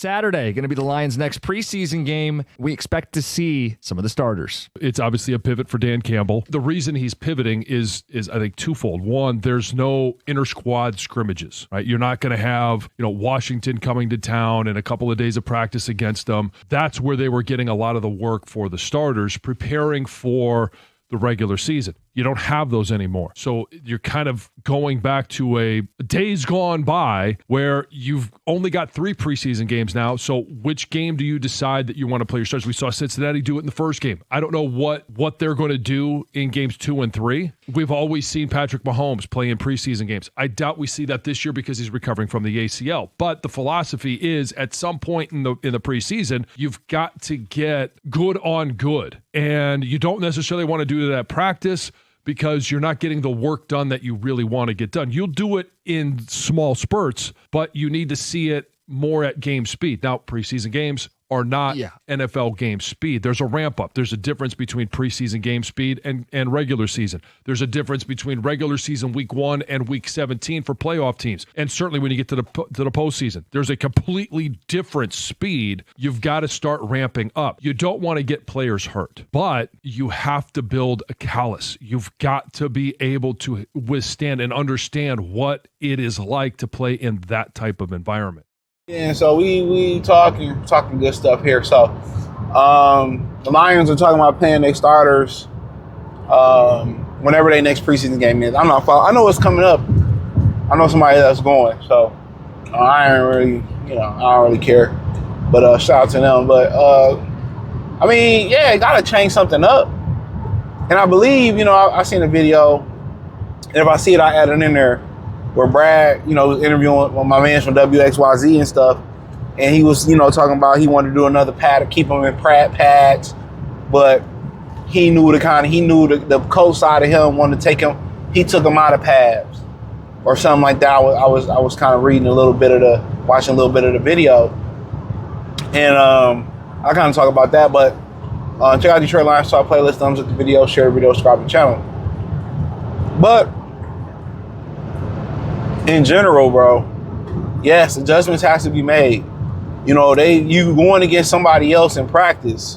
Saturday, going to be the Lions' next preseason game. We expect to see some of the starters. It's obviously a pivot for Dan Campbell. The reason he's pivoting is I think twofold. One, there's no inter-squad scrimmages, right? You're not going to have, Washington coming to town and a couple of days of practice against them. That's where they were getting a lot of the work for the starters, preparing for the regular season. You don't have those anymore. So you're kind of going back to a days gone by where you've only got 3 preseason games now. So which game do you decide that you want to play your starters? We saw Cincinnati do it in the first game. I don't know what they're going to do in games 2 and 3. We've always seen Patrick Mahomes play in preseason games. I doubt we see that this year because he's recovering from the ACL. But the philosophy is at some point in the preseason, you've got to get good on good. And you don't necessarily want to do that at practice, because you're not getting the work done that you really want to get done. You'll do it in small spurts, but you need to see it more at game speed. Now, preseason games are not NFL game speed. There's a ramp up. There's a difference between preseason game speed and regular season. There's a difference between regular season week 1 and week 17 for playoff teams. And certainly when you get to the postseason, there's a completely different speed. You've got to start ramping up. You don't want to get players hurt, but you have to build a callus. You've got to be able to withstand and understand what it is like to play in that type of environment. Yeah, so we talking good stuff here. So the Lions are talking about paying their starters whenever their next preseason game is. I know what's coming up. I know somebody that's going, so I don't really care. But shout out to them. But it gotta change something up. And I believe, I seen a video, and if I see it, I add it in there, where Brad, was interviewing with my man from WXYZ and stuff, and he was, talking about he wanted to do another pad to keep him in pads, but he knew the coach side of him wanted to take him. He took him out of pads or something like that. I was kind of watching a little bit of the video, and I kind of talk about that. But check out Detroit Lions Talk playlist, thumbs up the video, share the video, subscribe to the channel. But in general, bro, yes, adjustments has to be made. You going against somebody else in practice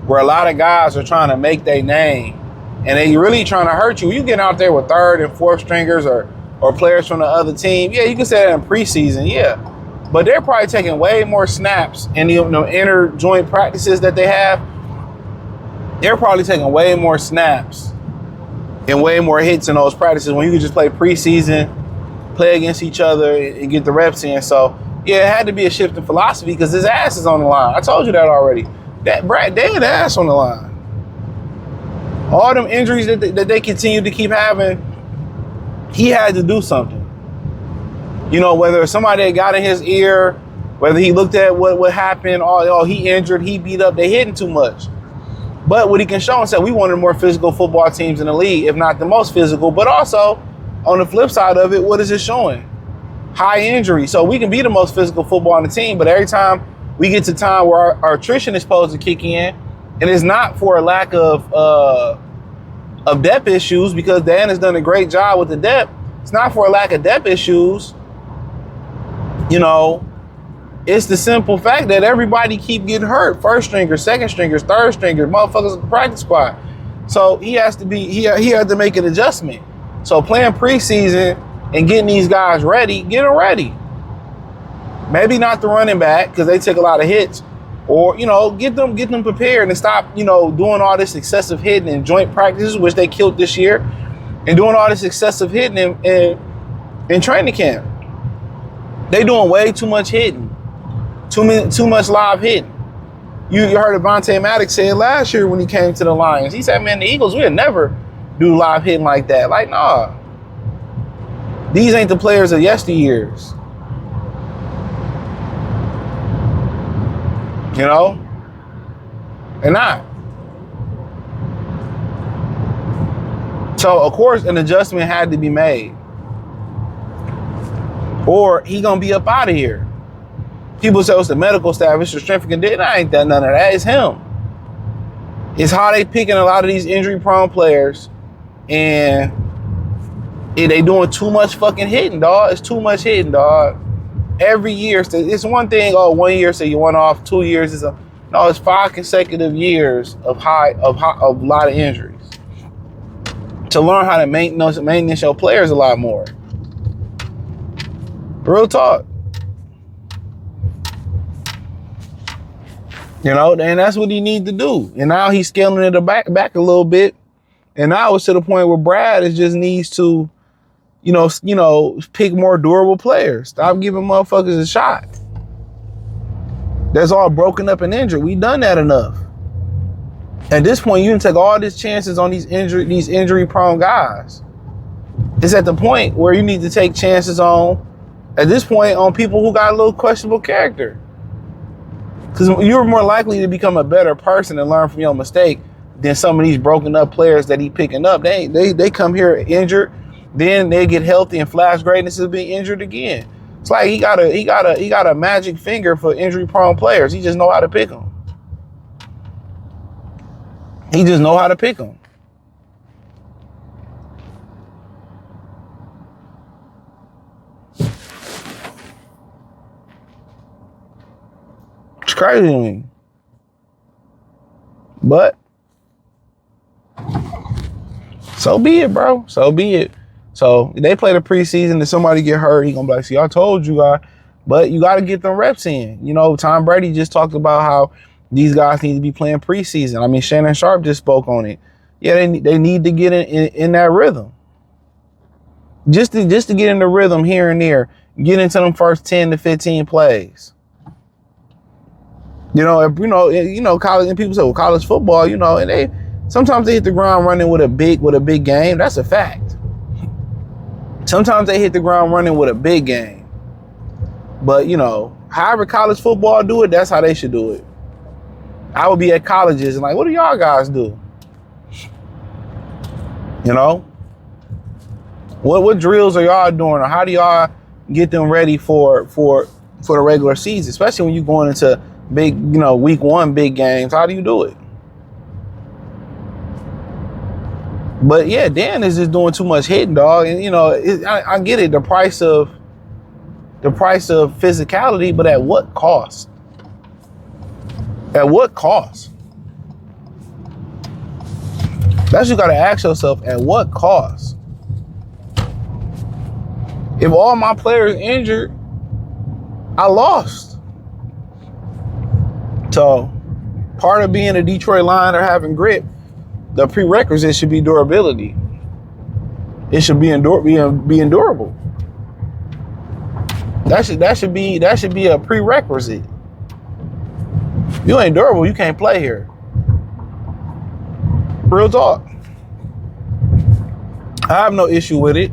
where a lot of guys are trying to make their name and they really trying to hurt you. You get out there with 3rd and 4th stringers or players from the other team. Yeah, you can say that in preseason, yeah. But they're probably taking way more snaps in the inner joint practices that they have. They're probably taking way more snaps and way more hits in those practices when you can just play preseason, play against each other and get the reps in. So yeah, it had to be a shift in philosophy because his ass is on the line. I told you that already. That Brad, they had ass on the line. All them injuries that they continue to keep having, he had to do something. Whether somebody got in his ear, whether he looked at what happened, he injured, he beat up, they hitting too much. But what he can show and say, we one of the more physical football teams in the league, if not the most physical, but also on the flip side of it, what is it showing? High injury. So we can be the most physical football on the team, but every time we get to time where our attrition is supposed to kick in, and it's not for a lack of depth issues, because Dan has done a great job with the depth. It's not for a lack of depth issues. It's the simple fact that everybody keep getting hurt. 1st stringers, 2nd stringers, 3rd stringers, motherfuckers at the practice squad. So he had to make an adjustment. So playing preseason and getting these guys ready, get them ready. Maybe not the running back because they took a lot of hits, or get them prepared and stop doing all this excessive hitting in joint practices, which they killed this year, and doing all this excessive hitting in training camp. They doing way too much hitting, too much live hitting. You heard Avonte Maddox say it last year when he came to the Lions. He said, "Man, the Eagles would never do live hitting like that." Like, nah. These ain't the players of yesteryears. They're not. So, of course, an adjustment had to be made. Or he gonna be up out of here. People say it's the medical staff, it's the strength and conditioning. I ain't that none of that. It's him. It's how they picking a lot of these injury-prone players, and they doing too much fucking hitting, dog. It's too much hitting, dog. every year. It's one thing, 1 year, so you went off, 2 years. No, it's 5 consecutive years of a lot of injuries. To learn how to maintenance your players a lot more. Real talk. You know, and that's what he needs to do. And now he's scaling it back a little bit. And now it's to the point where Brad just needs to, you know, pick more durable players. Stop giving motherfuckers a shot. That's all broken up and injured. We've done that enough. At this point, you can take all these chances on these injury-prone guys. It's at the point where you need to take chances on, at this point, on people who got a little questionable character. Because you're more likely to become a better person and learn from your mistake than some of these broken up players that he picking up. They come here injured, then they get healthy and flash greatness of being injured again. It's like he got a magic finger for injury-prone players. He just know how to pick them. He just know how to pick them. It's crazy to me. But so be it, bro. So be it. So they play the preseason. If somebody get hurt, he gonna be like, see, I told you guys. But you got to get them reps in. You know, Tom Brady just talked about how these guys need to be playing preseason. I mean, Shannon Sharp just spoke on it. Yeah, they need to get in that rhythm. Just to get in the rhythm here and there. Get into them first 10 to 15 plays. You know, college, and people say, well, college football, you know, and sometimes they hit the ground running with a big game. That's a fact. Sometimes they hit the ground running with a big game. But, you know, however college football do it, that's how they should do it. I would be at colleges and like, what do y'all guys do? You know? What drills are y'all doing, or how do y'all get them ready for the regular season, especially when you're going into big, you know, week 1 big games? How do you do it? But yeah, Dan is just doing too much hitting, dog. And you know, I get it, the price of physicality, but at what cost? At what cost? That's what you gotta ask yourself, at what cost? If all my players injured, I lost. So part of being a Detroit Lion or having grit, the prerequisite should be durability. It should be endurable. That should be a prerequisite. If you ain't durable, you can't play here. Real talk. I have no issue with it,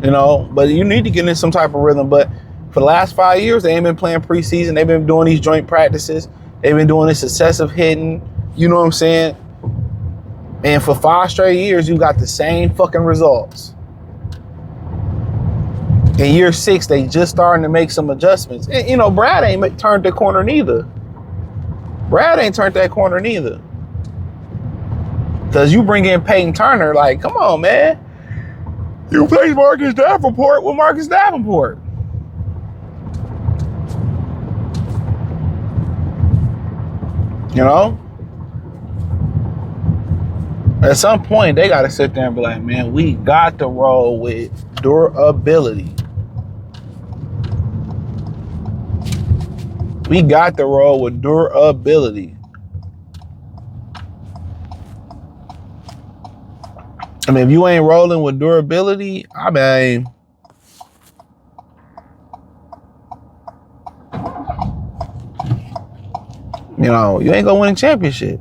you know, but you need to get in some type of rhythm. But for the last 5 years, they ain't been playing preseason. They've been doing these joint practices. They've been doing this excessive hitting. You know what I'm saying? And for 5 straight years, you got the same fucking results. In year 6, they just starting to make some adjustments. And, you know, Brad ain't turned the corner neither. Because you bring in Peyton Turner, like, come on, man. You play Marcus Davenport with Marcus Davenport. You know? At some point, they got to sit there and be like, man, we got to roll with durability. We got to roll with durability. I mean, if you ain't rolling with durability, I mean, you know, you ain't gonna win a championship.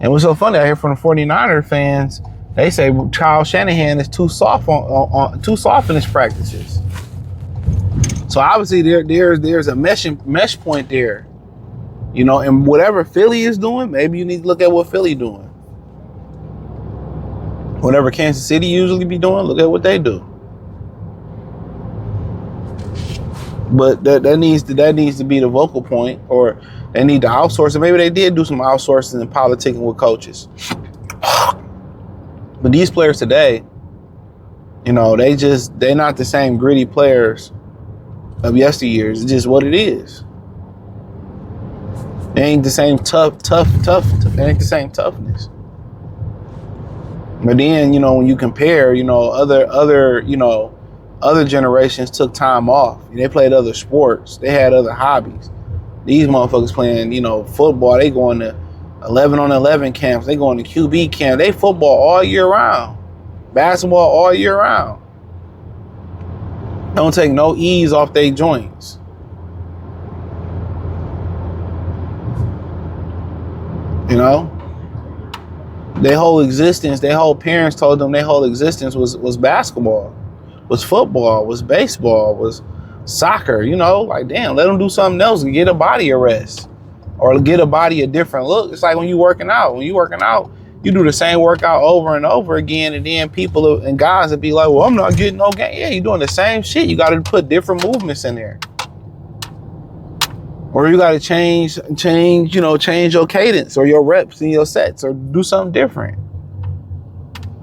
And what's so funny, I hear from the 49er fans, they say Kyle Shanahan is too soft too soft in his practices. So obviously there's a mesh point there, you know. And whatever Philly is doing, maybe you need to look at what Philly doing. Whatever Kansas City usually be doing, look at what they do. But that needs to be the vocal point, or they need to outsource it. Maybe they did do some outsourcing and politicking with coaches. But these players today, you know, they're not the same gritty players of yesteryears. It's just what it is. It ain't the same tough. It ain't the same toughness. But then, you know, when you compare, you know, other generations took time off. They played other sports. They had other hobbies. These motherfuckers playing, you know, football. They going to 11-on-11 camps. They going to QB camp. They football all year round. Basketball all year round. Don't take no ease off their joints. You know? Their whole existence, their whole parents told them their whole existence was basketball, was football, was baseball, was soccer, you know? Like, damn, let them do something else and get a body a rest or get a body a different look. It's like when you working out. When you working out, you do the same workout over and over again, and then people and guys would be like, well, I'm not getting no gain. Yeah, you're doing the same shit. You got to put different movements in there. Or you got to change your cadence or your reps and your sets or do something different.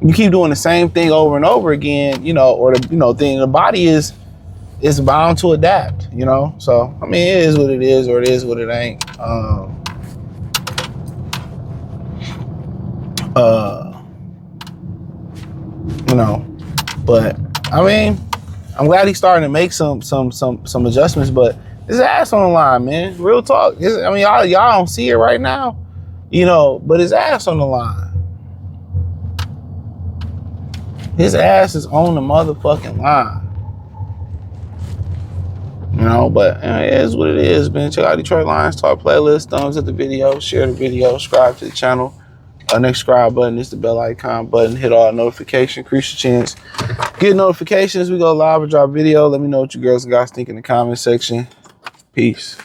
You keep doing the same thing over and over again, you know, or the body is bound to adapt, you know? So, I mean, it is what it is or it is what it ain't. You know, but I mean, I'm glad he's starting to make some adjustments, but his ass on the line, man. Real talk. I mean, y'all don't see it right now, you know, but his ass on the line. His ass is on the motherfucking line. You know, but it is what it is, man. Check out Detroit Lions Talk playlist. Thumbs up the video, share the video, subscribe to the channel. Next subscribe button is the bell icon button. Hit all notifications. Increase your chance. Get notifications. We go live or drop video. Let me know what you girls and guys think in the comment section. Peace.